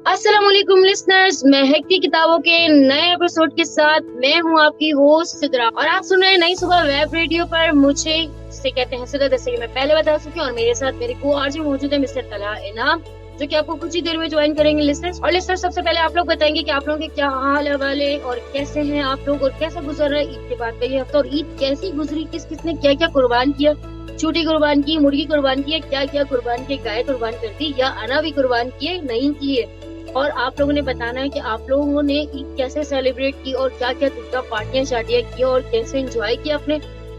अस्सलाम वालेकुम लिसनर्स, महक की किताबों के नए एपिसोड के साथ मैं हूं आपकी होस्ट सिद्रा और आप सुन रहे हैं नई सुबह वेब रेडियो पर। मुझे जिसे कहते हैं सिद्रा, जैसे कि मैं पहले बता चुकी हूं, और मेरे साथ मेरे को आरजे मौजूद है मिस्टर तलहा इनाम, जो कि आपको कुछ ही देर में ज्वाइन करेंगे लिसनर्स। और लिसनर्स, सबसे पहले आप लोग बताएंगे कि आप लोगों के क्या हाल है वाले और कैसे हैं आप लोग और कैसा गुजर रहा है ईद के बाद का ये हफ्ता, और ईद कैसी गुजरी, किस किसने क्या क्या कुर्बान किया, चूटी कुर्बान की, मुर्गी कुर्बान की, क्या क्या कुर्बान किए, गाय कुर्बान कर दी या अना भी कुर्बान किए नहीं किए। और आप लोगों ने बताना है कि आप लोगों ने ईद कैसे सेलिब्रेट की और क्या क्या टुकड़ा पार्टियां शार्टियां की और कैसे एंजॉय किया अपने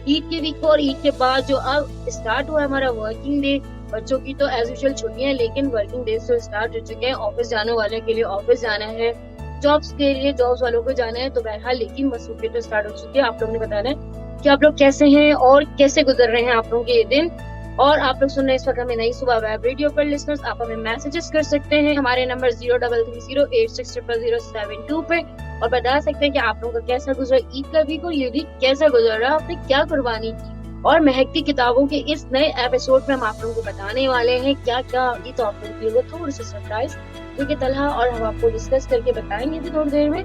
ईद के वीक को। और ईद के बाद जो अब स्टार्ट हुआ हमारा वर्किंग डे, बच्चों की तो एज यूजुअल छुट्टियां, लेकिन वर्किंग डे से स्टार्ट हो चुके हैं। ऑफिस जाने वाले के लिए ऑफिस जाना है, जॉब्स के लिए जॉब्स वालों को जाना है, तो बहरहाल लेकिन मसरूफियत तो स्टार्ट हो चुकी है। आप लोगों ने बताना है कि आप लोग कैसे हैं और कैसे गुजर रहे हैं आप लोगों के ये दिन। और आप लोग सुन रहे हैं इस वक्त हमें नई सुबह वेब रेडियो पर लिसनर्स। आप हमें मैसेजेस कर सकते हैं हमारे नंबर 0330860072 पे और बता सकते हैं कि आप लोगों का कैसा गुजरा ईद का वीक और ये वीक कैसा गुजरा, आपने क्या कुर्बानी की। और महकती किताबों के इस नए एपिसोड में हम आप लोगों को बताने वाले हैं क्या क्या। ये तो आप लोगों के लिए थोड़ी सी सरप्राइज क्योंकि तलहा और हम आपको डिस्कस करके बताएंगे भी थोड़ी देर में,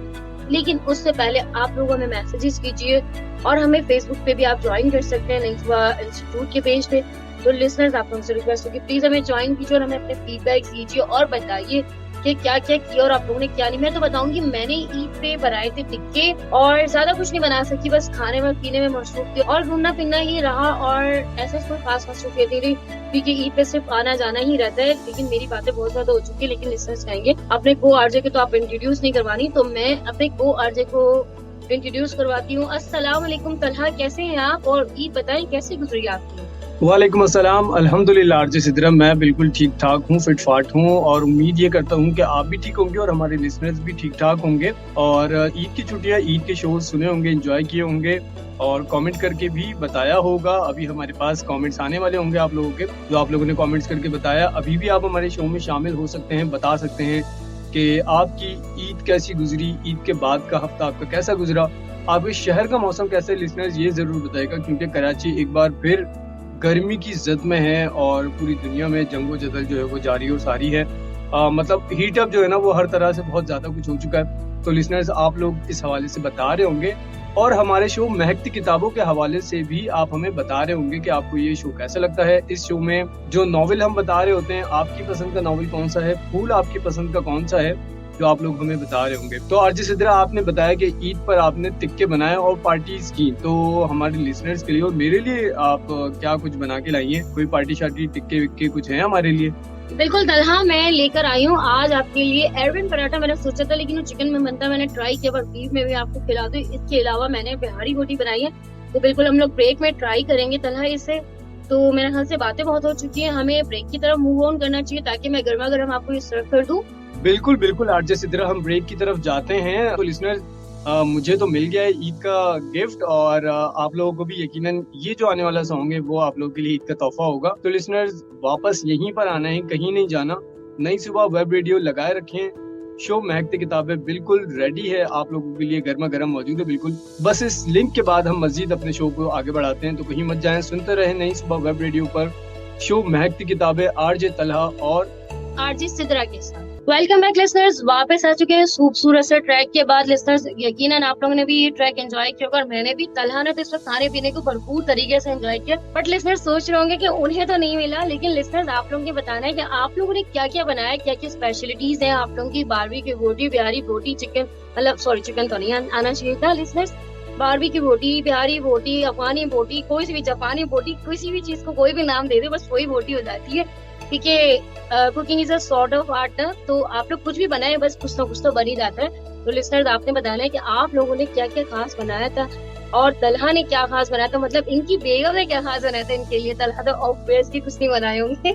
लेकिन उससे पहले आप लोग हमें मैसेजेस कीजिए और हमें फेसबुक पे भी आप ज्वाइन कर सकते हैं नई सुबह इंस्टीट्यूट के पेज पे। तो लिसनर्स, आप लोगों से रिक्वेस्ट होगी प्लीज हमें ज्वाइन कीजिए और हमें अपने फीडबैक दीजिए और बताइए कि क्या क्या किया और आप लोगों ने क्या नहीं। मैं तो बताऊंगी, मैंने ईद पे बनाए थे टिक्के और ज्यादा कुछ नहीं बना सकती, बस खाने में पीने में मशरूफ थी और घूमना फिरना ही रहा और ऐसा कोई खास मशरूफियत नहीं रही क्योंकि ईद पे सिर्फ आना जाना ही रहता है। लेकिन मेरी बातें बहुत ज्यादा हो चुकी है, लेकिन लिसनर्स कहेंगे अपने को आरजे को तो आप इंट्रोड्यूस नहीं करवानी, तो मैं अपने को आरजे को इंट्रोड्यूस करवाती हूँ। अस्सलाम वालेकुम तलहा, कैसे हैं आप और ईद बताएं कैसे गुजरी आपकी। वालेकुम अस्सलाम। अल्हम्दुलिल्लाह आरजे सिद्रा, मैं बिल्कुल ठीक ठाक हूँ, फिट फाट हूँ और उम्मीद ये करता हूँ कि आप भी ठीक होंगे और हमारे लिसनर्स भी ठीक ठाक होंगे और ईद की छुट्टियाँ, ईद के शोज सुने होंगे, एंजॉय किए होंगे और कमेंट करके भी बताया होगा। अभी हमारे पास कमेंट्स आने वाले होंगे आप लोगों के, जो आप लोगों ने कमेंट्स करके बताया। अभी भी आप हमारे शो में शामिल हो सकते हैं, बता सकते हैं कि आपकी ईद कैसी गुजरी, ईद के बाद का हफ्ता आपका कैसा गुजरा, आपके शहर का मौसम कैसा है। लिसनर्स ये जरूर बताएगा क्योंकि कराची एक बार फिर गर्मी की जद में है और पूरी दुनिया में जंगो जदल जो है वो जारी और सारी है। मतलब हीट अप जो है ना वो हर तरह से बहुत ज्यादा कुछ हो चुका है। तो लिसनर्स, आप लोग इस हवाले से बता रहे होंगे और हमारे शो महकती किताबों के हवाले से भी आप हमें बता रहे होंगे कि आपको ये शो कैसा लगता है। इस शो में जो नॉवेल हम बता रहे होते हैं, आपकी पसंद का नॉवेल कौन सा है, फूल आपकी पसंद का कौन सा है, जो आप लोग हमें बता रहे होंगे। तो आरजे सिद्रा, आपने बताया कि ईद पर आपने टिक्के बनाए और पार्टीज की, तो हमारे लिसनर्स के लिए और मेरे लिए आप क्या कुछ बना के लाई हैं? कोई पार्टी शार्टी, टिक्के विक्के कुछ है हमारे लिए? बिल्कुल तलहा, मैं लेकर आई हूँ आज आपके लिए एरविन पराठा। मैंने सोचा था लेकिन वो चिकन में बनता, मैंने ट्राई किया, पर बीफ में भी आपको खिला दूं। इसके अलावा मैंने बिहारी रोटी बनाई है, तो बिल्कुल हम लोग ब्रेक में ट्राई करेंगे तलहा इसे। तो मेरे ख्याल से बातें बहुत हो चुकी हैं, हमें ब्रेक की तरफ मूव ऑन करना चाहिए ताकि मैं गर्मा गर्म आपको ये सर्व कर दूं। बिल्कुल बिल्कुल आरजे सिद्रा, हम ब्रेक की तरफ जाते हैं। तो लिसनर्स, मुझे तो मिल गया है ईद का गिफ्ट और आप लोगों को भी यकीनन ये जो आने वाला सॉन्ग है वो आप लोगों के लिए ईद का तोहफा होगा। तो लिसनर्स, वापस यहीं पर आना है, कहीं नहीं जाना। नई सुबह वेब रेडियो लगाए रखें, शो महकती किताबें बिल्कुल रेडी है आप लोगों के लिए, गर्मा गर्म मौजूद है बिल्कुल। बस इस लिंक के बाद हम मजीद अपने शो को आगे बढ़ाते हैं, तो कहीं मत जाएं, सुनते रहे नई सुबह वेब रेडियो पर शो महकती किताबें आरजे तलहा और आरजे सिद्रा के साथ। वेलकम बैक लिसनर्स, वापस आ चुके हैं खूबसूरत से ट्रैक के बाद। लिसनर्स, यकीनन आप लोगों ने भी ये ट्रैक एंजॉय किया और मैंने भी। तलहा ने तो इस वक्त खाने पीने को भरपूर तरीके से एंजॉय किया, बट लिसनर्स सोच रहे होंगे कि उन्हें तो नहीं मिला। लेकिन लिसनर्स, आप लोगों को बताना है कि आप लोगों ने क्या क्या बनाया, क्या क्या स्पेशलिटीज है आप लोगों की। बारबी की बोटी, बिहारी बोटी, चिकन, मतलब सॉरी चिकन तो नहीं आना चाहिए था लिसनर्स। बारबी की बोटी, बिहारी बोटी, अफगानी बोटी, कोई सी भी जापानी बोटी, किसी भी चीज को कोई भी नाम दे दे, बस वही बोटी हो जाती है क्योंकि cooking is a sort of art. तो आप लोग कुछ भी बनाए, बस कुछ ना कुछ तो बन ही जाता है। तो लिसनर्स, आपने बताना है कि आप लोगों ने क्या क्या खास बनाया था और तलहा ने क्या खास बनाया था, मतलब इनकी बेगम ने क्या खास बनाया था इनके लिए। तलहा तो ऑब्वियसली कुछ नहीं बनाए होंगे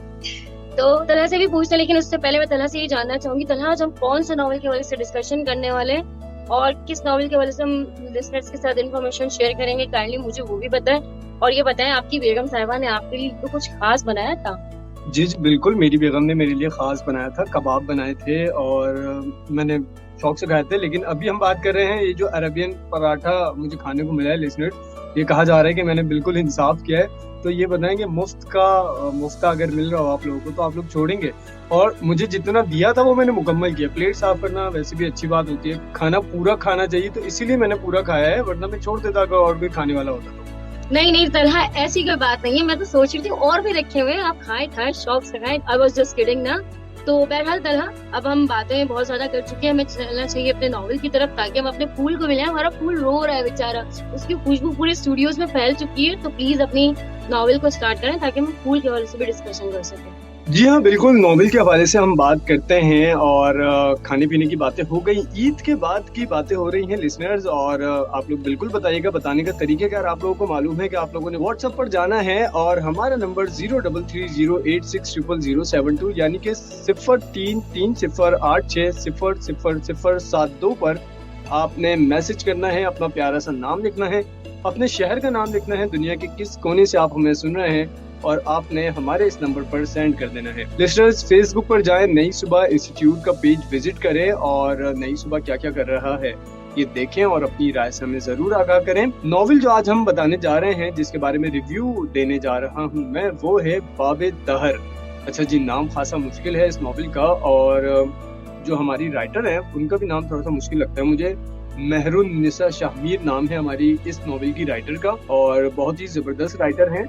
तो तलहा से भी पूछते हैं, लेकिन उससे पहले मैं तलहा से ये जानना चाहूंगी, तलहा आज हम कौन सा नॉवल के हवाले से डिस्कशन करने वाले हैं और किस नॉवल के हवाले से हम लिसनर्स के साथ इन्फॉर्मेशन शेयर करेंगे, काइंडली मुझे वो भी बताएं। और ये बताएं, आपकी बेगम साहिबा ने आपके लिए तो कुछ खास बनाया था? जी बिल्कुल, मेरी बेगम ने मेरे लिए खास बनाया था, कबाब बनाए थे और मैंने शौक से खाए थे। लेकिन अभी हम बात कर रहे हैं ये जो अरबियन पराठा मुझे खाने को मिला है लिसनर्स, ये कहा जा रहा है कि मैंने बिल्कुल इंसाफ किया है। तो ये बताएं कि मुफ्त अगर मिल रहा हो आप लोगों को तो आप लोग छोड़ेंगे? और मुझे जितना दिया था वो मैंने मुकम्मल किया। प्लेट साफ करना वैसे भी अच्छी बात होती है, खाना पूरा खाना चाहिए, तो इसीलिए मैंने पूरा खाया है, वरना मैं छोड़ देता अगर और कोई खाने वाला होता तो। नहीं नहीं तलहा, ऐसी कोई बात नहीं है। मैं तो सोच रही थी और भी रखे हुए हैं, आप खाएं खाएं शौक से खाएं। आई वाज जस्ट किडिंग ना। तो बहरहाल तलहा, अब हम बातें बहुत ज्यादा कर चुके हैं, हमें चलना चाहिए अपने नॉवल की तरफ, ताकि हम अपने फूल को मिले। हमारा फूल रो रहा है बेचारा, उसकी खुशबू पूरे स्टूडियोज में फैल चुकी है। तो प्लीज अपनी नॉवल को स्टार्ट करें ताकि हम फूल के हवाले से भी डिस्कशन कर सकें। जी हाँ, बिल्कुल, नॉवेल के हवाले से हम बात करते हैं और खाने पीने की बातें हो गई, ईद के बाद की बातें हो रही हैं लिसनर्स। और आप लोग बिल्कुल बताइएगा, बताने का तरीका अगर आप लोगों को मालूम है कि आप लोगों ने व्हाट्सएप पर जाना है और हमारा नंबर 0330860072 यानी कि 033308600072 पर आपने मैसेज करना है, अपना प्यारा सा नाम लिखना है, अपने शहर का नाम लिखना है, दुनिया के किस कोने से आप हमें सुन रहे हैं, और आपने हमारे इस नंबर पर सेंड कर देना है। लिसनर्स, फेसबुक पर जाएं, नई सुबह इंस्टीट्यूट का पेज विजिट करें और नई सुबह क्या क्या कर रहा है ये देखें और अपनी राय से हमें जरूर आगाह करें। नॉवेल जो आज हम बताने जा रहे हैं, जिसके बारे में रिव्यू देने जा रहा हूँ मैं, वो है बाबे दहर। अच्छा जी, नाम खासा मुश्किल है इस नॉवेल का, और जो हमारी राइटर है उनका भी नाम थोड़ा सा मुश्किल लगता है मुझे। मेहरुन्निसा शाहमीर नाम है हमारी इस नॉवेल की राइटर का, और बहुत ही जबरदस्त राइटर हैं।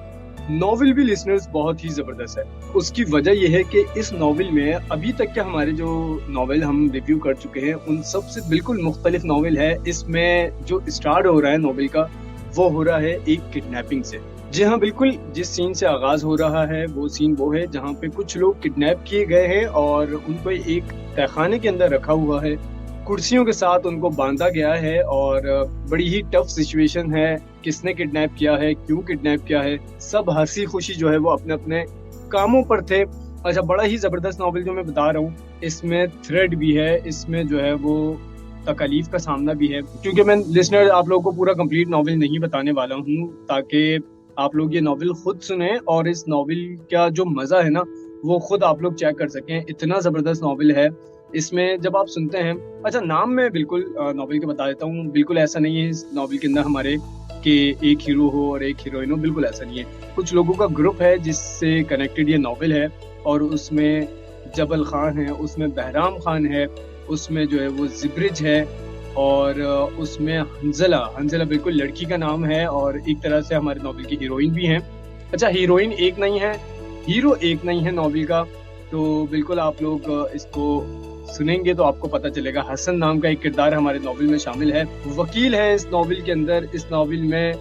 नॉवेल भी लिसनर्स बहुत ही जबरदस्त है। उसकी वजह यह है कि इस नॉवेल में अभी तक के हमारे जो नॉवेल हम रिव्यू कर चुके हैं उन सब से बिल्कुल मुख्तलिफ नॉवेल है। इसमें जो स्टार्ट हो रहा है नॉवेल का, वो हो रहा है एक किडनैपिंग से। जी हाँ, बिल्कुल, जिस सीन से आगाज हो रहा है वो सीन वो है जहाँ पे कुछ लोग किडनैप किए गए हैं और उनको एक तहखाने के अंदर रखा हुआ है, कुर्सियों के साथ उनको बांधा गया है, और बड़ी ही टफ सिचुएशन है। किसने किडनैप किया है, क्यों किडनैप किया है, सब हंसी खुशी जो है वो अपने अपने कामों पर थे। अच्छा, बड़ा ही जबरदस्त नॉवेल जो मैं बता रहा हूँ, इसमें थ्रेड भी है, इसमें जो है वो तकलीफ का सामना भी है। क्योंकि मैं लिसनर आप लोगों को पूरा कंप्लीट नॉवेल नहीं बताने वाला हूँ, ताकि आप लोग ये नॉवेल खुद सुने और इस नॉवेल का जो मजा है ना वो खुद आप लोग चेक कर सकें। इतना जबरदस्त नॉवेल है इसमें, जब आप सुनते हैं। अच्छा, नाम मैं बिल्कुल नॉवेल के बता देता हूँ। बिल्कुल ऐसा नहीं है इस नॉवेल के अंदर हमारे कि एक हीरो हो और एक हीरोइन हो, बिल्कुल ऐसा नहीं है। कुछ लोगों का ग्रुप है जिससे कनेक्टेड ये नॉवेल है, और उसमें जबल खान है, उसमें बहराम खान है, उसमें जो है वो जिब्रिज है, और उसमें हंजला बिल्कुल लड़की का नाम है, और एक तरह से हमारे नॉवेल की हीरोइन भी है। अच्छा, हीरोइन एक नहीं है, हीरो एक नहीं है नॉवेल का। तो बिल्कुल आप लोग इसको सुनेंगे तो आपको पता चलेगा। हसन नाम का एक किरदार हमारे नॉवेल में शामिल है, वकील है इस नॉवेल के अंदर। इस नॉवेल में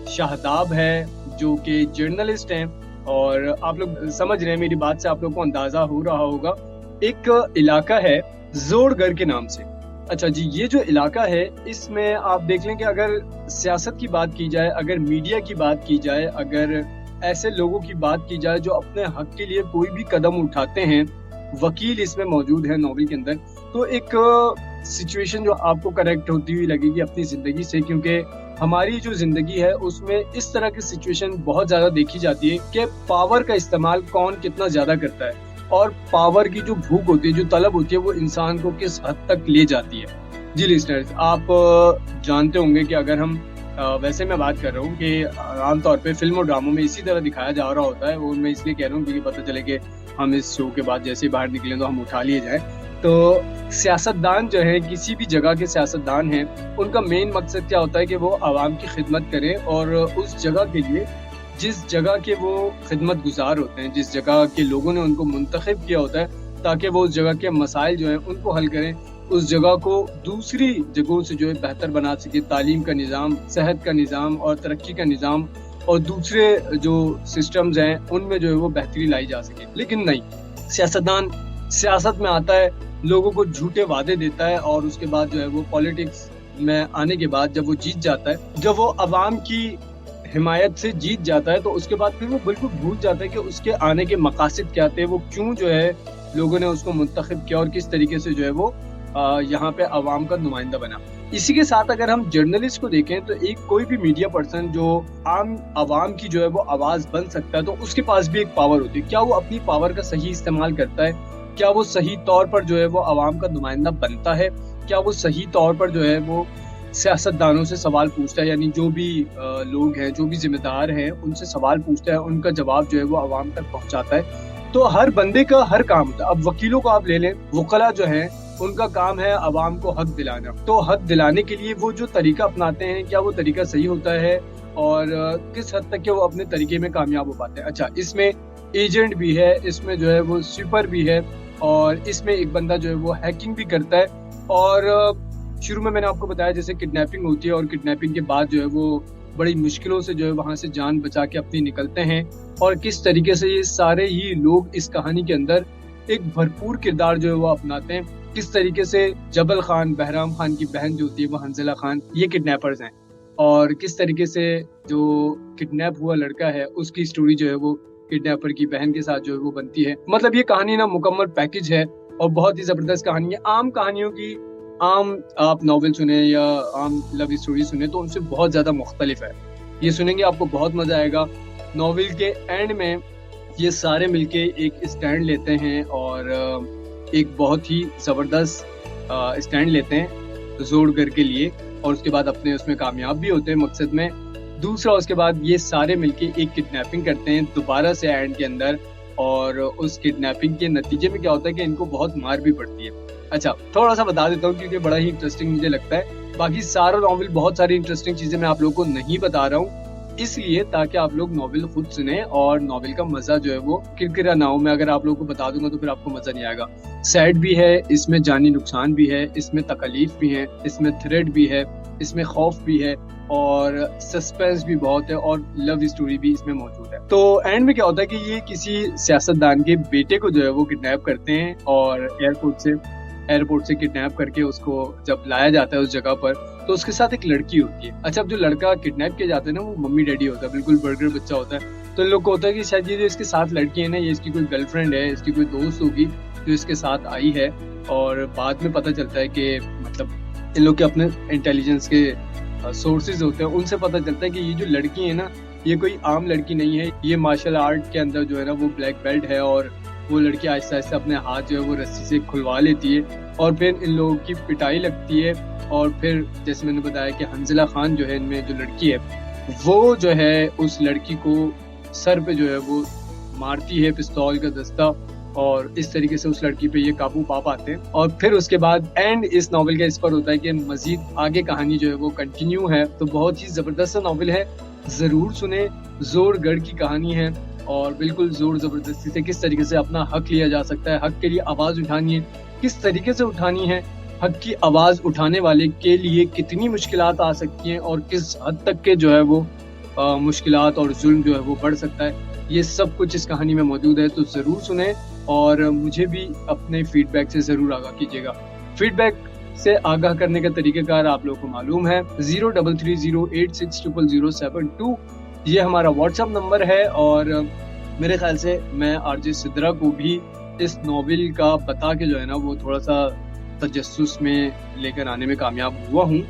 शाहदाब है जो कि जर्नलिस्ट हैं, और आप लोग समझ रहे हैं मेरी बात से, आप लोग को अंदाजा हो रहा होगा। एक इलाका है जोड़गढ़ के नाम से। अच्छा जी, ये जो इलाका है इसमें आप देख लें कि अगर सियासत की बात की जाए, अगर मीडिया की बात की जाए, अगर ऐसे लोगों की बात की जाए जो अपने हक के लिए कोई भी कदम उठाते हैं, वकील इसमें मौजूद है नॉवेल के अंदर। तो एक सिचुएशन जो आपको कनेक्ट होती हुई लगेगी अपनी जिंदगी से, क्योंकि हमारी जो जिंदगी है उसमें इस तरह की सिचुएशन बहुत ज्यादा देखी जाती है कि पावर का इस्तेमाल कौन कितना ज्यादा करता है, और पावर की जो भूख होती है, जो तलब होती है, वो इंसान को किस हद तक ले जाती है। जी लिस्टर्स, आप जानते होंगे कि अगर हम वैसे मैं बात कर रहा हूँ कि आमतौर पे फिल्म और ड्रामों में इसी तरह दिखाया जा रहा होता है, वो मैं इसलिए कह रहा हूँ क्योंकि पता चले कि हम इस शो के बाद जैसे बाहर निकले तो हम उठा लिए जाए। तो सियासतदान जो है, किसी भी जगह के सियासतदान हैं, उनका मेन मकसद क्या होता है कि वो आवाम की खिदमत करें, और उस जगह के लिए जिस जगह के वो खिदमत गुजार होते हैं, जिस जगह के लोगों ने उनको मुंतखब किया होता है ताकि वो उस जगह के मसाइल जो हैं उनको हल करें, उस जगह को दूसरी जगहों से जो है बेहतर बना सके। तालीम का निज़ाम, सेहत का निज़ाम और तरक्की का निज़ाम और दूसरे जो सिस्टम्स हैं उनमें जो है वो बेहतरी लाई जा सके। लेकिन नहीं, सियासतदान सियासत में आता है, लोगों को झूठे वादे देता है, और उसके बाद जो है वो पॉलिटिक्स में आने के बाद जब वो जीत जाता है, जब वो अवाम की हिमायत से जीत जाता है, तो उसके बाद फिर वो बिल्कुल भूल जाता है कि उसके आने के मकासद क्या थे, वो क्यों जो है लोगों ने उसको मुंतखब किया और किस तरीके से जो है वो यहाँ पे अवाम का नुमाइंदा बना। इसी के साथ अगर हम जर्नलिस्ट को देखें तो एक कोई भी मीडिया पर्सन जो आम अवाम की जो है वो आवाज बन सकता है, तो उसके पास भी एक पावर होती है। क्या वो अपनी पावर का सही इस्तेमाल करता है? क्या वो सही तौर पर जो है वो अवाम का नुमाइंदा बनता है? क्या वो सही तौर पर जो है वो सियासतदानों से सवाल पूछता है, यानी जो भी लोग हैं, जो भी जिम्मेदार हैं, उनसे सवाल पूछता है, उनका जवाब जो है वो अवाम तक पहुंचाता है? तो हर बंदे का हर काम होता है। अब वकीलों को आप ले लें, वकला जो है उनका काम है अवाम को हक दिलाना। तो हक दिलाने के लिए वो जो तरीका अपनाते हैं, क्या वो तरीका सही होता है और किस हद तक के वो अपने तरीके में कामयाब हो पाते हैं। अच्छा, इसमें एजेंट भी है, इसमें जो है वो स्वीपर भी है, और इसमें एक बंदा जो है वो हैकिंग भी करता है। और शुरू में मैंने आपको बताया जैसे किडनैपिंग होती है, और किडनैपिंग के बाद जो है वो बड़ी मुश्किलों से जो है वहां से जान बचा के अपनी निकलते हैं, और किस तरीके से ये सारे ही लोग इस कहानी के अंदर एक भरपूर किरदार जो है वो अपनाते हैं। किस तरीके से जबल खान, बहराम खान की बहन जो होती है वो हंजिला खान, ये किडनैपर्स हैं, और किस तरीके से जो किडनैप हुआ लड़का है उसकी स्टोरी जो है वो किडनैपर की बहन के साथ जो है वो बनती है। मतलब ये कहानी ना मुकम्मल पैकेज है और बहुत ही जबरदस्त कहानी है। आम कहानियों की, आम आप नॉवेल सुने या आम लव स्टोरी सुने तो उनसे बहुत ज्यादा मुख्तलिफ है। ये सुनेंगे आपको बहुत मजा आएगा। नॉवेल के एंड में ये सारे मिलके एक स्टैंड लेते हैं, और एक बहुत ही जबरदस्त स्टैंड लेते हैं जोड़गढ़ के लिए, और उसके बाद अपने उसमें कामयाब भी होते हैं मकसद में। दूसरा, उसके बाद ये सारे मिलके एक किडनैपिंग करते हैं दोबारा से एंड के अंदर, और उस किडनैपिंग के नतीजे में क्या होता है कि इनको बहुत मार भी पड़ती है। अच्छा, थोड़ा सा बता देता हूँ क्योंकि बड़ा ही इंटरेस्टिंग मुझे लगता है। बाकी सारा नॉवेल, बहुत सारी इंटरेस्टिंग चीजें मैं आप लोगों को नहीं बता रहा हूँ, इसलिए ताकि आप लोग नॉवेल खुद सुने और नॉवेल का मजा जो है वो किरकिरा ना हो। मैं अगर आप लोगों को बता दूंगा तो फिर आपको मजा नहीं आएगा। सैड भी है इसमें, जानी नुकसान भी है इसमें, तकलीफ भी है इसमें, थ्रेड भी है इसमें, खौफ भी है, और सस्पेंस भी बहुत है, और लव स्टोरी भी इसमें मौजूद है। तो एंड में क्या होता है कि ये किसी सियासतदान के बेटे को जो है वो किडनैप करते हैं, और एयरपोर्ट से किडनैप करके उसको जब लाया जाता है उस जगह पर, तो उसके साथ एक लड़की होती है। अच्छा, अब जो लड़का किडनैप किया जाता है ना वो मम्मी डैडी होता है, बिल्कुल बर्गर बच्चा होता है। तो इन लोग को होता है कि शायद ये जो इसके साथ लड़की है ना, ये इसकी कोई गर्लफ्रेंड है, इसकी कोई दोस्त होगी जो इसके साथ आई है। और बाद में पता चलता है कि मतलब इन लोग के अपने इंटेलिजेंस के सोर्सेज होते हैं, उनसे पता चलता है कि ये जो लड़की है ना, ये कोई आम लड़की नहीं है। ये मार्शल आर्ट के अंदर जो है ना वो ब्लैक बेल्ट है, और वो लड़की आहिस्ता आहिस्ता अपने हाथ जो है वो रस्सी से खुलवा लेती है, और फिर इन लोगों की पिटाई लगती है। और फिर जैसे मैंने बताया कि हंजिला खान जो है, इनमें जो लड़की है, वो जो है उस लड़की को सर पे जो है वो मारती है पिस्तौल का दस्ता, और इस तरीके से उस लड़की पे ये काबू पा पाते हैं। और फिर उसके बाद एंड इस नॉवेल का इस पर होता है कि मजीद आगे कहानी जो है वो कंटिन्यू है। तो बहुत ही जबरदस्त नॉवेल है, जरूर सुने। जोड़गढ़ की कहानी है, और बिल्कुल जोर जबरदस्ती से किस तरीके से अपना हक लिया जा सकता है, हक के लिए आवाज उठानी है, किस तरीके से उठानी है, हक की आवाज उठाने वाले के लिए कितनी मुश्किलात आ सकती हैं, और किस हद तक के जो है वो मुश्किलात और जुल्म जो है वो बढ़ सकता है, ये सब कुछ इस कहानी में मौजूद है। तो जरूर सुने, और मुझे भी अपने फीडबैक से जरूर आगाह कीजिएगा। फीडबैक से आगाह करने का तरीकेकार आप लोगों को मालूम है, 0330860072 ये हमारा व्हाट्सएप नंबर है। और मेरे ख्याल से मैं आरजे सिद्रा को भी इस नॉवेल का बता के जो है ना वो थोड़ा सा तजस्सुस में लेकर आने में कामयाब हुआ हूँ।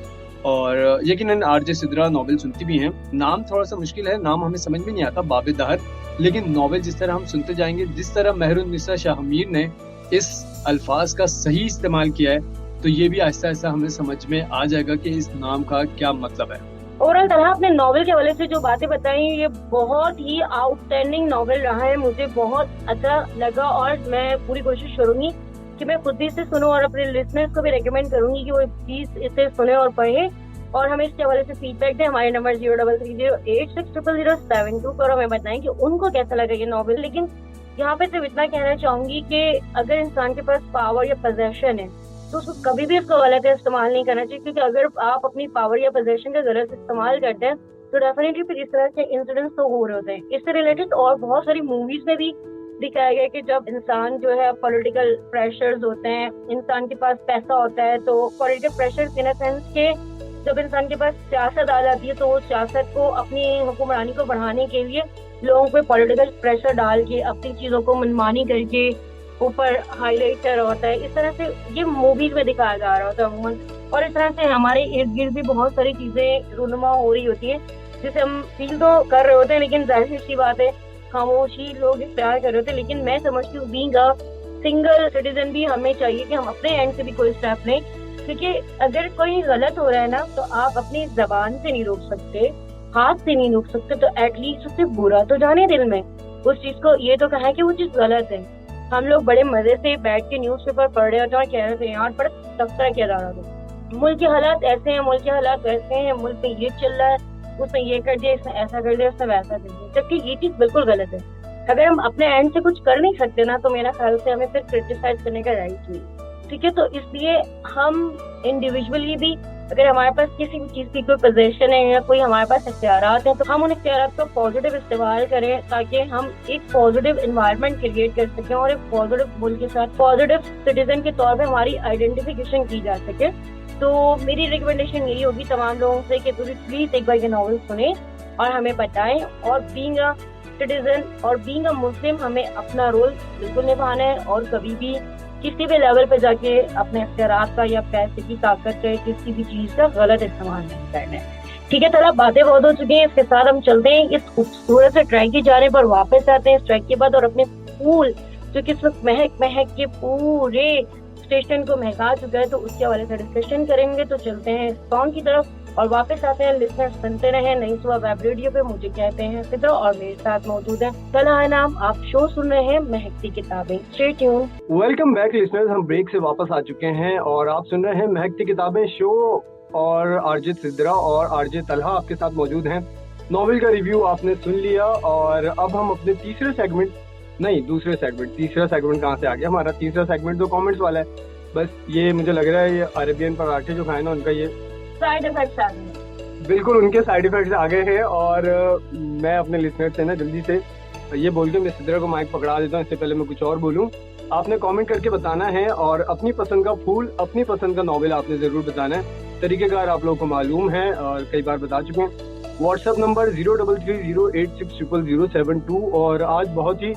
और यकीनन आरजे सिद्रा नॉवेल सुनती भी हैं। नाम थोड़ा सा मुश्किल है, नाम हमें समझ में नहीं आता, बाबे दहर, लेकिन नॉवेल जिस तरह हम सुनते जाएंगे, जिस तरह मेहरुन्निसा शाहमीर ने इस अल्फाज का सही इस्तेमाल किया है, तो ये भी आहिस्ता आहिस्ता हमें समझ में आ जाएगा कि इस नाम का क्या मतलब है। ओवरऑल तरह अपने नॉवेल के हवाले से जो बातें बताई, ये बहुत ही आउटस्टैंडिंग नॉवेल रहा है, मुझे बहुत अच्छा लगा, और मैं पूरी कोशिश करूंगी कि मैं खुद भी इसे सुनूं और अपने लिसनर्स को भी रेकमेंड करूंगी कि वो प्लीज इसे सुने और पढ़े, और हमें इसके हवाले से फीडबैक दें। हमारे नंबर 0330860072 पर हमें बताएं कि उनको कैसा लगा ये नॉवेल। लेकिन यहाँ पे सिर्फ इतना कहना चाहूंगी कि अगर इंसान के पास पावर या पोजेशन है तो उसको कभी भी इसको गलत इस्तेमाल नहीं करना चाहिए, क्योंकि अगर आप अपनी पावर या पोजेशन का गलत इस्तेमाल करते हैं तो डेफिनेटली फिर इस तरह के इंसिडेंट्स तो हो रहे होते हैं। इससे रिलेटेड और बहुत सारी मूवीज में भी दिखाया गया कि जब इंसान जो है पॉलिटिकल प्रेशर्स होते हैं, इंसान के पास पैसा होता है, तो political pressures in a sense के जब इंसान के पास सियासत आ जाती है तो वो सियासत को, अपनी हुक्मरानी को बढ़ाने के लिए लोगों पे पॉलिटिकल प्रेशर डाल के अपनी चीजों को मनमानी करके ऊपर हाईलाइट कर रहा होता है। इस तरह से ये मूवीज में दिखाया जा रहा होता है अमूमन, और इस तरह से हमारे इर्द गिर्द भी बहुत सारी चीजें रूनुमा हो रही होती है जिसे हम फील तो कर रहे होते हैं, लेकिन जाहिर सी बात है खामोशी लोग इख्तियार कर रहे होते हैं। लेकिन मैं समझती हूँ बीइंग अ सिंगल सिटीजन भी हमें चाहिए कि हम अपने एंड से भी कोई स्टेप लें, क्योंकि अगर कोई गलत हो रहा है ना तो आप अपनी जबान से नहीं रोक सकते, हाथ से नहीं रोक सकते, तो एटलीस्ट उससे बुरा तो जाने दिल में। उस चीज को ये तो कहा है कि वो चीज गलत है। हम लोग बड़े मजे से बैठ के न्यूज़पेपर पढ़ रहे होते हैं और कह रहे थे यार बड़ा तबसरा किया जा रहा था, मुल्क के हालात ऐसे हैं, मुल्क के हालात वैसे हैं, मुल्क में ये चल रहा है, उसने ये कर दिया, इसने ऐसा कर दिया, उसने वैसा कर दिया, जबकि ये चीज बिल्कुल गलत है। अगर हम अपने एंड से कुछ कर नहीं सकते ना, तो मेरा ख्याल से हमें फिर क्रिटिसाइज करने का राइट नहीं, ठीक है। तो इसलिए हम इंडिविजुअली भी, अगर हमारे पास किसी भी चीज की कोई पोजीशन है या कोई हमारे पास इख्तियारात हैं, तो हम उन इख्तियारात का पॉजिटिव इस्तेमाल करें, ताकि हम एक पॉजिटिव एनवायरनमेंट क्रिएट कर सकें और एक पॉजिटिव मुल्क के साथ पॉजिटिव सिटीजन के तौर पे हमारी आइडेंटिफिकेशन की जा सके। तो मेरी रिकमेंडेशन यही होगी तमाम लोगों से कि प्लीज एक बार ये नॉवल सुने और हमें बताएं। और बीइंग अ सिटीजन और बीइंग अ मुस्लिम, हमें अपना रोल बिल्कुल निभाना है और कभी भी किसी भी लेवल पे जाके अपने इख्तियारात का या पैसे की ताकत का किसी भी चीज का गलत इस्तेमाल नहीं करना है, ठीक है। चलो बातें बहुत हो चुकी हैं, इसके साथ हम चलते हैं इस खूबसूरत से ट्रैक की जाने पर वापस आते हैं इस ट्रैक के बाद, और अपने फूल जो कि इस वक्त महक महक के पूरे स्टेशन को महका चुका है, तो उसके हवाले से डिस्कशन करेंगे। तो चलते हैं सॉन्ग की तरफ और वापस आते हैं। लिसनर्स सुनते रहे नई सुबह वेब रेडियो पे। मुझे कहते हैं सिद्रा और मेरे साथ मौजूद है तलहा नाम। आप शो सुन रहे हैं महकती किताबें। Stay tune. Welcome back listeners, हम ब्रेक से वापस आ चुके हैं और आप सुन रहे हैं महकती किताबें शो, और आरजे सिद्रा और आरजे तलहा आपके साथ मौजूद हैं। नॉवेल का रिव्यू आपने सुन लिया और अब हम अपने तीसरे सेगमेंट कहाँ से आ गया, हमारा तीसरा सेगमेंट तो कमेंट्स वाला है। बस ये मुझे लग रहा है ये अरेबियन पराठे जो खाए ना, उनका ये साइड इफेक्ट्स आ गए, बिल्कुल उनके साइड इफेक्ट्स आ गए हैं। और मैं अपने लिसनर से ना जल्दी से ये बोल के मैं सिद्रा को माइक पकड़ा देता हूँ, इससे पहले मैं कुछ और बोलूँ। आपने कमेंट करके बताना है और अपनी पसंद का फूल, अपनी पसंद का नॉवेल आपने जरूर बताना है। तरीकेकार आप लोगों को मालूम है और कई बार बता चुके हैं। WhatsApp number 0330860072। और आज बहुत ही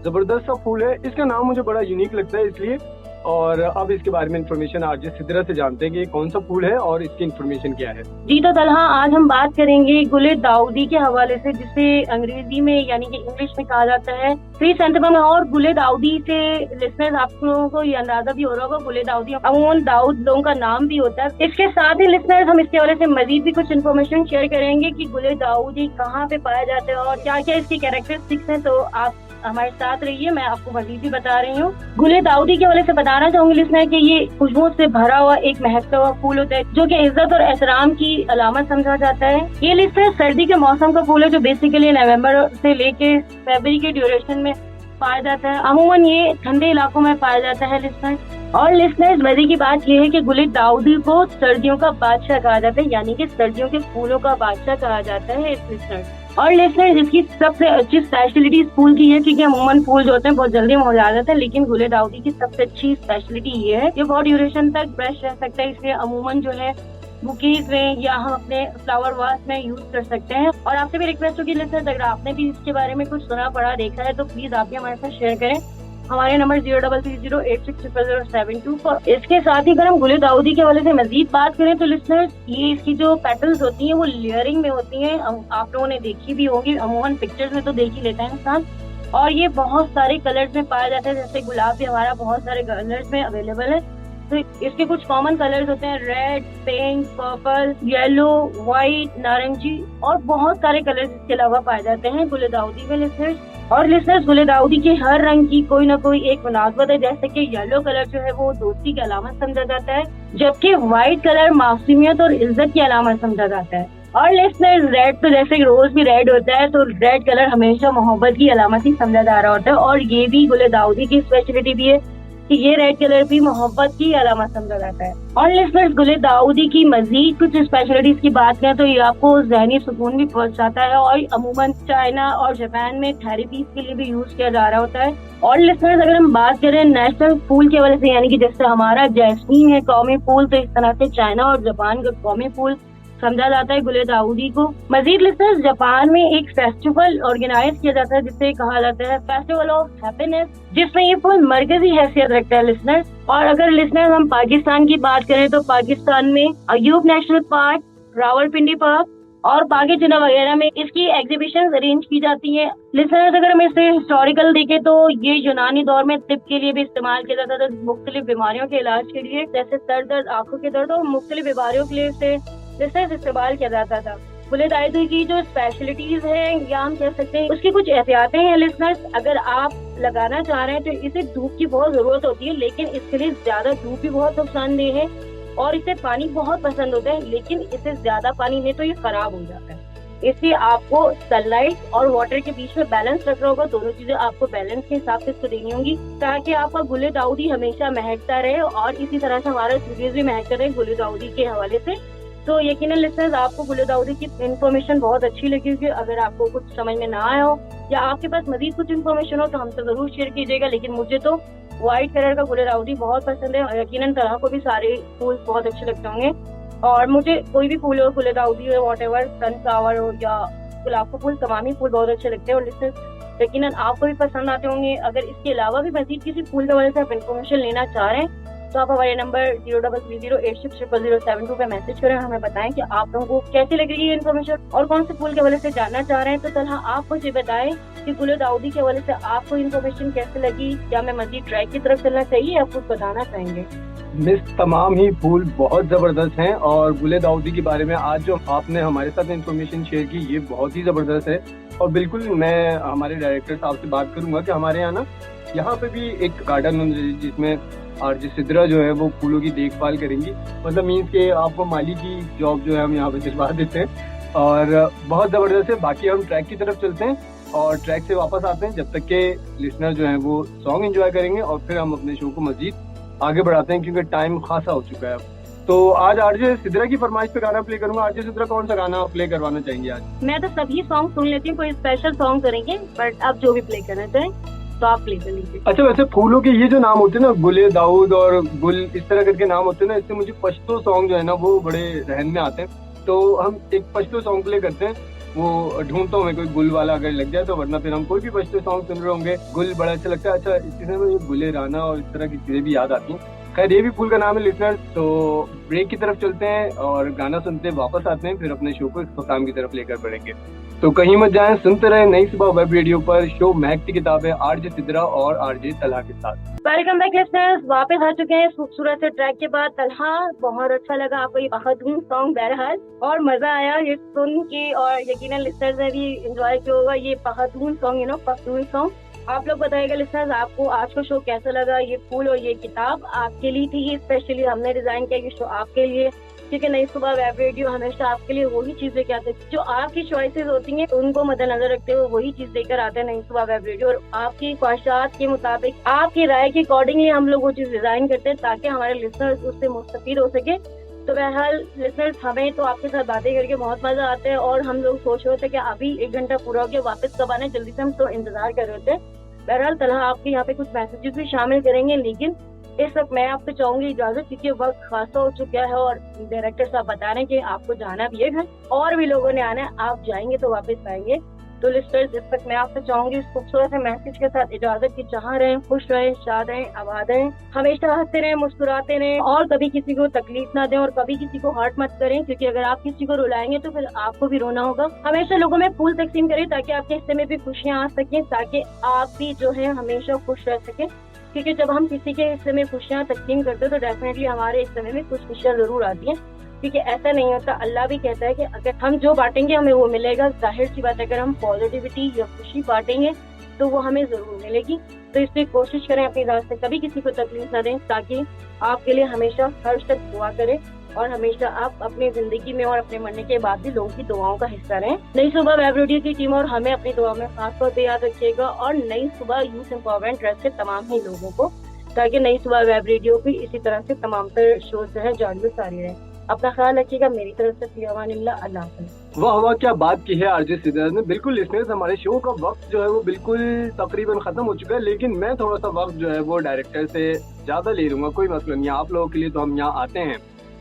जबरदस्त सा फूल है, इसका नाम मुझे बड़ा यूनिक लगता है इसलिए। और अब इसके बारे में इंफॉर्मेशन आरजे सिद्रा से जानते हैं कि कौन सा फूल है और इसकी इंफॉर्मेशन क्या है। जी तो तलहा, आज हम बात करेंगे गुले दाऊदी के हवाले से, जिसे अंग्रेजी में यानी कि इंग्लिश में कहा जाता है क्रिसैंथेमम। और गुले दाऊदी से लिसनर्स आप लोगों को ये अंदाजा भी हो रहा होगा, गुले दाऊदी अमूमन दाऊद लोगों का नाम भी होता है। इसके साथ ही लिसनर्स हम इसके हवाले से मजीद भी कुछ इन्फॉर्मेशन शेयर करेंगे कि गुले दाऊदी कहाँ पे पाया जाता है और क्या क्या इसकी कैरेक्टरिस्टिक्स हैं। तो आप हमारे साथ रहिए, मैं आपको मजीद भी बता रही हूँ। गुले दाऊदी के हवाले से बताना चाहूंगी लिसनर कि ये खुशबू से भरा हुआ एक महकता हुआ फूल होता है, जो कि इज्जत और एहतराम की अलामत समझा जाता है। ये लिसनर सर्दी के मौसम का फूल है, जो बेसिकली नवंबर से लेके फरवरी के ड्यूरेशन में पाया जाता है। अमूमन ये ठंडे इलाकों में पाया जाता है लिसनर। और लिसनर्स मजे की बात यह है कि गुले दाऊदी को सर्दियों का बादशाह कहा जाता है, यानी कि सर्दियों के फूलों का बादशाह कहा जाता है इस लिसनर। और लिसनर इसकी सबसे अच्छी स्पेशलिटी इस फूल की है, क्योंकि अमूमन फूल जो होते हैं बहुत जल्दी मुरझा जाते हैं, लेकिन गुले दाऊदी की सबसे अच्छी स्पेशलिटी ये है कि बहुत ड्यूरेशन तक फ्रेश रह सकता है। इसलिए अमूमन जो है बुकेज में या हम अपने फ्लावर वास में यूज कर सकते हैं। और आपसे भी रिक्वेस्ट होगी लिसनर, अगर आपने भी इसके बारे में कुछ सुना पढ़ा देखा है तो प्लीज आप भी हमारे साथ शेयर करें। हमारे नंबर 0330860072 पर। इसके साथ ही अगर हम गुले दाऊदी के हवाले से मजीद बात करें तो लिसनर्स, ये इसकी जो पेटल्स होती हैं वो लेयरिंग में होती हैं। आप लोगों ने देखी भी होगी, अमूमन पिक्चर्स में तो देख ही लेता है इंसान। और ये बहुत सारे कलर्स में पाया जाता है, जैसे गुलाब भी हमारा बहुत सारे कलर्स में अवेलेबल है। तो इसके कुछ कॉमन कलर्स होते हैं, red, pink, purple, yellow, white, नारंगी और बहुत सारे कलर्स इसके अलावा पाए जाते हैं गुले दाऊदी में लिसनर्स। और लिसनर्स, गुले दाऊदी के हर रंग की कोई ना कोई एक मुनासबत है, जैसे कि येलो कलर जो है वो दोस्ती की अलामत समझा जाता है, जबकि व्हाइट कलर मासूमियत और इज्जत की अलामत समझा जाता है। और लिसनर्स, रेड तो जैसे रोज भी रेड होता है, तो रेड कलर हमेशा मोहब्बत की अलामत ही समझा जा रहा होता है। और ये भी गुले दाऊदी की स्पेशलिटी भी है कि ये रेड कलर भी मोहब्बत की अलामत समझा जाता है। और लिसनर्स, गुले दाऊदी की मजीद कुछ स्पेशलिटीज की बात करें तो ये आपको ज़हनी सुकून भी पहुंचाता है और अमूमन चाइना और जापान में थेरेपीज के लिए भी यूज किया जा रहा होता है। और लिसनर्स, अगर हम बात करें नेशनल फूल के वजह से, यानी कि जैसे हमारा जैस्मीन है कौमी फूल, तो इस तरह से चाइना और जापान का कौमी फूल समझा जाता है गुले दाऊदी को। मजीद लिसनर्स, जापान में एक फेस्टिवल ऑर्गेनाइज किया जाता है जिसे कहा जाता है फेस्टिवल ऑफ हैप्पीनेस, जिसमें ये फूल मरकजी हैसियत रखता है लिसनर्स। और अगर लिसनर्स हम पाकिस्तान की बात करें तो पाकिस्तान में Ayub national park, Rawalpindi park और बागी चुना वगैरह में इसकी एग्जीबिशन अरेंज की जाती है। लिसनर्स, अगर हम इसे हिस्टोरिकल देखें तो ये यूनानी दौर में तिब के लिए भी इस्तेमाल किया जाता था, मुख्तलिफ बीमारियों के इलाज के लिए, जैसे सर दर्द, आंखों के दर्द और मुख्तलिफ बीमारियों के लिए इसे लिसनर्स इस्तेमाल किया जाता था। बुलेट आइडल की जो स्पेशलिटीज है या हम कह सकते हैं उसकी कुछ एहतियातें हैं लिसनर्स। अगर आप लगाना चाह रहे हैं तो इसे धूप की बहुत जरूरत होती है, लेकिन इसके लिए ज्यादा धूप भी बहुत नुकसानदेह है, और इसे पानी बहुत पसंद होता है, लेकिन इसे ज्यादा पानी नहीं तो ये खराब हो जाता है। इसलिए आपको सनलाइट और वाटर के बीच में बैलेंस रखना होगा। दोनों चीजें आपको बैलेंस के हिसाब से इसको देनी होंगी, ताकि आपका गुले दाऊदी हमेशा महकता रहे, और इसी तरह से हमारा स्टूडियोज भी महकता रहे गुले दाऊदी के हवाले से। तो यकीनन लिसनर्स आपको गुले दाऊदी की इन्फॉर्मेशन बहुत अच्छी लगी होगी। अगर आपको कुछ समझ में ना आया हो या आपके पास मजीद कुछ इन्फॉर्मेशन हो तो हमसे जरूर शेयर कीजिएगा। लेकिन मुझे तो व्हाइट कलर का गुले दाऊदी बहुत पसंद है, और यकीनन तरह को भी सारे फूल बहुत अच्छे लगते होंगे। और मुझे कोई भी फूल हो, गुले दाऊदी हो, वॉटेवर, सनफ्लावर हो या गुलाब का फूल, तमाम ही फूल बहुत अच्छे लगते हैं और लिसनर्स यकीनन आपको भी पसंद आते होंगे। अगर इसके अलावा भी मजीद किसी फूल के वजह से आप इन्फॉर्मेशन लेना चाह रहे हैं तो आप हमारे नंबर 0330860072 पे मैसेज करें, हमें बताएं कि आप लोगों को कैसी लग रही है इन्फॉर्मेशन और कौन से फूल के हवाले से जानना चाह रहे हैं। तो तलहा आप मुझे बताएं कि गुले दाऊदी के हवाले से आपको इन्फॉर्मेशन कैसे लगी, क्या मैं मजीद ट्रैक की तरफ चलना चाहिए, आप कुछ बताना चाहेंगे? मिस, तमाम ही फूल बहुत जबरदस्त हैं, और गुले दाऊदी के बारे में आज जो आपने हमारे साथ इन्फॉर्मेशन शेयर की ये बहुत ही जबरदस्त है। और बिल्कुल मैं हमारे डायरेक्टर साहब से बात करूंगा कि हमारे यहाँ ना यहाँ पे भी एक गार्डन जिसमें आरजे सिद्रा जो है वो फूलों की देखभाल करेंगी, मतलब मीन्स के आपको माली की जॉब जो है हम यहाँ पे दिलवा देते हैं, और बहुत जबरदस्त है। बाकी हम ट्रैक की तरफ चलते हैं और ट्रैक से वापस आते हैं, जब तक के लिसनर जो है वो सॉन्ग एंजॉय करेंगे, और फिर हम अपने शो को मजीद आगे बढ़ाते हैं क्योंकि टाइम खासा हो चुका है अब। तो आज आरजे सिद्रा की फरमाइश पे गाना प्ले करूंगा। आरजे सिद्रा कौन सा गाना प्ले करवाना चाहेंगे आज? मैं तो सभी सॉन्ग सुन लेती हूँ, कोई स्पेशल सॉन्ग करेंगे, बट आप जो भी प्ले करना चाहें तो आप प्ले कर लीजिए। अच्छा, वैसे फूलों के ये जो नाम होते हैं ना, गुले दाऊद और गुल, इस तरह करके नाम होते हैं ना, इससे मुझे पश्तो सॉन्ग जो है ना वो बड़े रहन में आते हैं। तो हम एक पश्तो सॉन्ग प्ले करते हैं, वो ढूंढता हूँ मैं कोई गुल वाला अगर लग जाए तो, वरना फिर हम कोई भी पश्तो सॉन्ग सुन रहे होंगे। गुल बड़ा अच्छा लगता है। अच्छा, इससे मुझे गुले राना और इस तरह की चीजें भी याद आती हैं। खैर, ये भी फूल का नाम है लिसनर्स। तो ब्रेक की तरफ चलते हैं और गाना सुनते हैं, वापस आते हैं, फिर अपने शो को इख्तिताम की तरफ लेकर बढ़ेंगे। तो कहीं मत जाएं, सुनते रहे नई सुबह वेब रेडियो पर। शो महकती किताब है आरजे सिद्रा और आरजे तलहा के साथ। वेलकम बैक लिसनर्स, वापस आ चुके हैं खूबसूरत से ट्रैक के बाद। तलहा, बहुत अच्छा लगा आपको ये बहादुर सॉन्ग बहरहाल, और मजा आया ये सुन के, और यकीनन लिसनर्स ने भी एंजॉय किया होगा ये बहादुर सॉन्ग, बहादुर सॉन्ग। आप लोग बताइएगा लिसनर्स आपको आज का शो कैसा लगा। ये फूल और ये किताब आपके लिए थी, ये स्पेशली हमने डिजाइन किया ये शो आपके लिए, क्योंकि नई सुबह वेब रेडियो हमेशा आपके लिए वही चीजें क्या आती है जो आपकी चॉइसेस होती हैं उनको मद्देनजर रखते हुए वही चीज देकर आते हैं नई सुबह वेब रेडियो, और आपकी ख्वाहिशात के मुताबिक, आपकी राय के अकॉर्डिंगली हम लोग वो चीज डिजाइन करते हैं ताकि हमारे लिसनर्स उससे मुस्तफीद हो सके। तो बहरहाल लिसनर्स, हमें तो आपके साथ बातें करके बहुत मजा आता है, और हम लोग सोच रहे थे कि अभी 1 घंटा पूरा हो गया, वापस कब आने, जल्दी से हम तो इंतजार कर रहे थे। बहरहाल तलहा आपके यहाँ पे कुछ मैसेजेस भी शामिल करेंगे, लेकिन इस वक्त मैं आपसे चाहूंगी इजाजत, क्योंकि वक्त खासा हो चुका है और डायरेक्टर साहब बता रहे हैं कि आपको जाना भी है घर, और भी लोगों ने आना है, आप जाएंगे तो वापस आएंगे। तो लिस्टर्स, इस वक्त मैं आपसे चाहूंगी इस खूबसूरत से मैसेज के साथ इजाजत की। चाह रहे, खुश रहे, शाद रहे, आबाद रहे, हमेशा हंसते रहे, मुस्कुराते रहे, और कभी किसी को तकलीफ ना दें और कभी किसी को हर्ट मत करें, क्योंकि अगर आप किसी को रुलाएंगे तो फिर आपको भी रोना होगा। हमेशा लोगों में फूल तकसीम करें ताकि आपके हिस्से में भी खुशियाँ आ सकें, ताकि आप भी जो है हमेशा खुश रह सकें, क्योंकि जब हम किसी के हिस्से में खुशियाँ तकसीम करते हैं तो डेफिनेटली हमारे हिस्से में भी कुछ खुशियाँ जरूर आती हैं, क्योंकि ऐसा नहीं होता। अल्लाह भी कहता है कि अगर हम जो बांटेंगे हमें वो मिलेगा। जाहिर सी बात है, अगर हम पॉजिटिविटी या खुशी बांटेंगे तो वो हमें जरूर मिलेगी। तो इसलिए कोशिश करें अपनी तरफ से कभी किसी को तकलीफ ना दें, ताकि आपके लिए हमेशा हर शख्स दुआ करे, और हमेशा आप अपनी जिंदगी में और अपने मरने के बाद भी लोगों की दुआओं का हिस्सा रहें। नई सुबह वेब रेडियो की टीम और हमें अपनी दुआ में खास तौर पर याद रखिएगा, और नई सुबह यूथ एम्पावरमेंट ट्रस्ट के तमाम ही लोगों को, ताकि नई सुबह वेब रेडियो भी इसी तरह से तमाम तर शो जो है जारी सारी रहे। अपना ख्याल रखिएगा। मेरी तरफ से फी अमानिल्लाह, अल्लाह हाफ़िज़। वाह वाह, क्या बात की है आरजे सिद्रा ने। बिल्कुल लिसनर्स, हमारे शो का वक्त जो है वो बिल्कुल तकरीबन खत्म हो चुका है, लेकिन मैं थोड़ा सा वक्त जो है वो डायरेक्टर से ज्यादा ले लूंगा, कोई मसला नहीं, आप लोगों के लिए तो हम यहाँ आते हैं।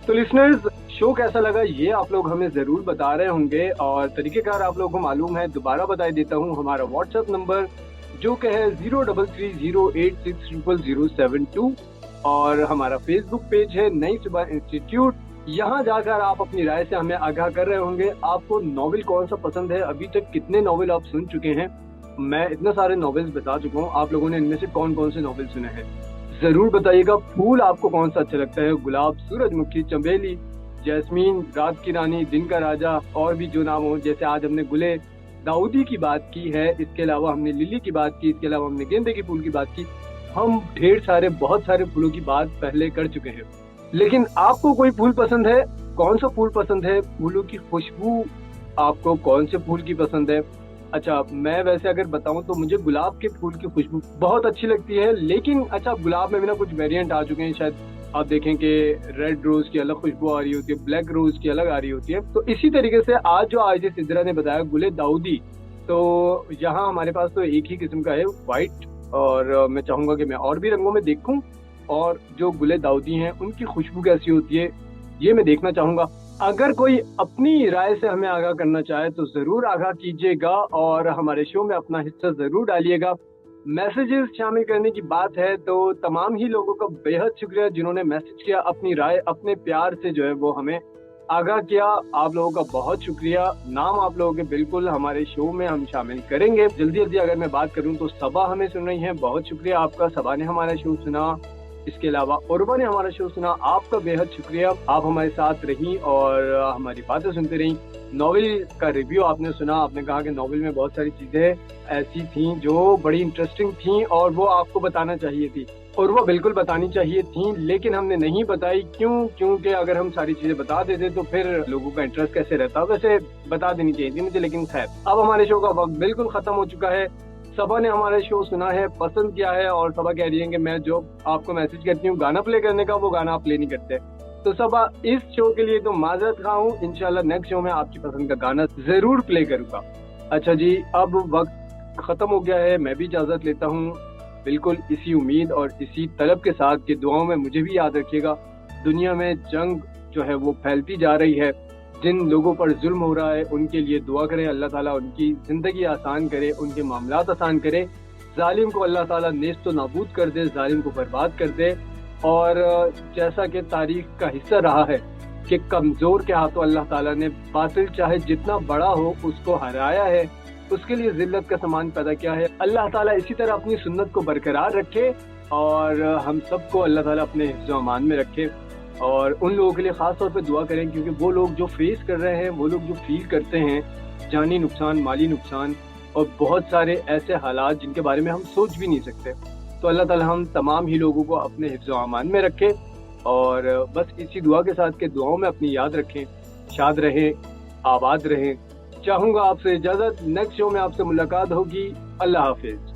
तो लिसनर्स, शो कैसा लगा ये आप लोग हमें जरूर बता रहे होंगे, और तरीकेकार आप लोगों को मालूम है, दोबारा बता देता हूँ। हमारा व्हाट्सएप नंबर जो कि है 0330860072, और हमारा फेसबुक पेज है नई सुबह इंस्टीट्यूट। यहाँ जाकर आप अपनी राय से हमें आगाह कर रहे होंगे। आपको नॉवेल कौन सा पसंद है, अभी तक कितने नॉवेल आप सुन चुके हैं। मैं इतने सारे नॉवेल्स बता चुका हूँ, आप लोगों ने इनमें से कौन कौन से नॉवेल सुने हैं जरूर बताइएगा। फूल आपको कौन सा अच्छा लगता है, गुलाब, सूरजमुखी, चमेली, जैस्मीन, रात की रानी, दिन का राजा और भी जो नाम हो, जैसे आज हमने गुले दाऊदी की बात की है, इसके अलावा हमने लिली की बात की, इसके अलावा हमने गेंदे के फूल की बात की। हम ढेर सारे बहुत सारे फूलों की बात पहले कर चुके हैं। लेकिन आपको कोई फूल पसंद है? कौन सा फूल पसंद है? फूलों की खुशबू आपको कौन से फूल की पसंद है? अच्छा, मैं वैसे अगर बताऊं तो मुझे गुलाब के फूल की खुशबू बहुत अच्छी लगती है। लेकिन अच्छा, गुलाब में भी ना कुछ वेरिएंट आ चुके हैं। शायद आप देखें कि रेड रोज की अलग खुशबू आ रही होती है, ब्लैक रोज की अलग आ रही होती है। तो इसी तरीके से आज जो आयशा सिद्रा ने बताया गुले दाऊदी, तो यहाँ हमारे पास तो एक ही किस्म का है, व्हाइट। और मैं चाहूंगा कि मैं और भी रंगों में देखूं, और जो गुले दाऊदी हैं उनकी खुशबू कैसी होती है ये मैं देखना चाहूंगा। अगर कोई अपनी राय से हमें आगाह करना चाहे तो जरूर आगाह कीजिएगा और हमारे शो में अपना हिस्सा जरूर डालिएगा। मैसेजेस शामिल करने की बात है तो तमाम ही लोगों का बेहद शुक्रिया जिन्होंने मैसेज किया, अपनी राय अपने प्यार से जो है वो हमें आगाह किया। आप लोगों का बहुत शुक्रिया। नाम आप लोगों के बिल्कुल हमारे शो में हम शामिल करेंगे जल्दी जल्दी। अगर मैं बात करूं तो सबा हमें सुन रही है, बहुत शुक्रिया आपका। सबा ने हमारा शो सुना, इसके अलावा उर्वा ने हमारा शो सुना, आपका बेहद शुक्रिया। आप हमारे साथ रहीं और हमारी बातें सुनते रहीं। नॉवेल का रिव्यू आपने सुना, आपने कहा कि नॉवेल में बहुत सारी चीजें ऐसी थीं जो बड़ी इंटरेस्टिंग थीं और वो आपको बताना चाहिए थी, और वो बिल्कुल बतानी चाहिए थी, लेकिन हमने नहीं बताई। क्योंकि अगर हम सारी चीजें बता देते तो फिर लोगों का इंटरेस्ट कैसे रहता। वैसे बता देनी चाहिए थी मुझे, लेकिन खैर अब हमारे शो का वक्त बिल्कुल खत्म हो चुका है। सबा ने हमारा शो सुना है, पसंद किया है, और सबा कह रही है कि मैं जो आपको मैसेज करती हूँ गाना प्ले करने का, वो गाना आप प्ले नहीं करते। तो सबा, इस शो के लिए तो माजरत खा हूँ। इंशाल्लाह नेक्स्ट शो में आपकी पसंद का गाना जरूर प्ले करूंगा। अच्छा जी, अब वक्त खत्म हो गया है, मैं भी इजाजत लेता हूँ, बिल्कुल इसी उम्मीद और इसी तलब के साथ कि दुआओं में मुझे भी याद रखिएगा। दुनिया में जंग जो है वो फैलती जा रही है, जिन लोगों पर जुल्म हो रहा है उनके लिए दुआ करें, अल्लाह ताला उनकी जिंदगी आसान करे, उनके मामलात आसान करे। जालिम को अल्लाह ताला नेस्त व नाबूद कर दे, जालिम को बर्बाद कर दे। और जैसा कि तारीख का हिस्सा रहा है कि कमजोर के हाथों अल्लाह ताला ने बातिल चाहे जितना बड़ा हो उसको हराया है, उसके लिए जिल्लत का सामान पैदा किया है। अल्लाह ताला इसी तरह अपनी सुन्नत को बरकरार रखे और हम सबको अल्लाह ताला अपने हिफ्ज़-ओ अमान में रखे। और उन लोगों के लिए खास तौर पे दुआ करें, क्योंकि वो लोग जो फेस कर रहे हैं, वो लोग जो फील करते हैं जानी नुकसान, माली नुकसान और बहुत सारे ऐसे हालात जिनके बारे में हम सोच भी नहीं सकते। तो अल्लाह ताला हम तमाम ही लोगों को अपने हिफ्ज़-ओ अमान में रखे और बस इसी दुआ के साथ के दुआओं में अपनी याद रखें। शाद रहें, आबाद रहें। चाहूँगा आपसे इजाज़त, नेक्स्ट शो में आपसे मुलाकात होगी। अल्लाह हाफिज़।